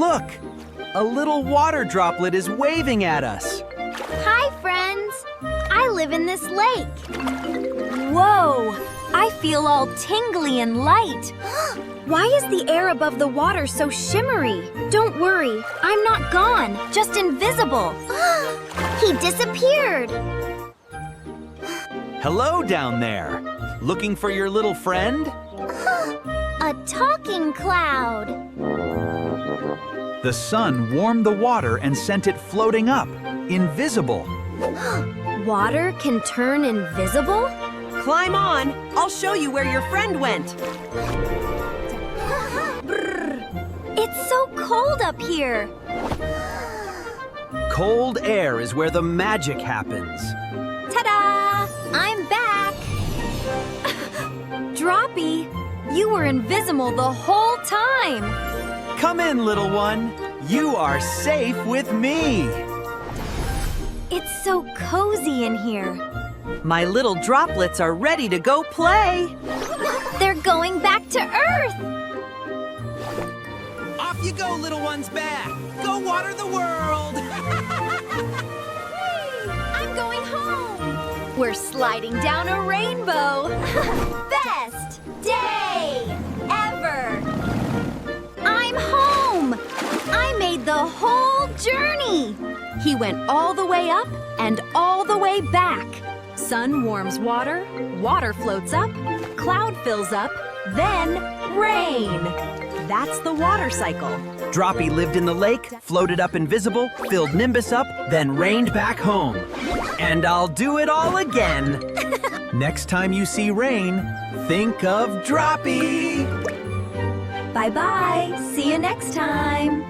Look! A little water droplet is waving at us. Hi, friends. I live in this lake. Whoa! I feel all tingly and light. Why is the air above the water so shimmery? Don't worry, I'm not gone, just invisible. He disappeared. Hello down there. Looking for your little friend? A talking cloud. The sun warmed the water and sent it floating up, invisible. Water can turn invisible? Climb on. I'll show you where your friend went. It's so cold up here. Cold air is where the magic happens. Ta-da! I'm back. Droppy, you were invisible the whole time. Come in, little one. You are safe with me. It's so cozy in here. My little droplets are ready to go play. They're going back to Earth. Off you go, little one's back. Go water the world. I'm going home. We're sliding down a rainbow. Best day ever. I'm home. I made the whole journey. He went all the way up and all the way back. Sun warms water, water floats up, cloud fills up, then rain. That's the water cycle. Droppy lived in the lake, floated up invisible, filled Nimbus up, then rained back home. And I'll do it all again. Next time you see rain, think of Droppy. Bye-bye. See you next time.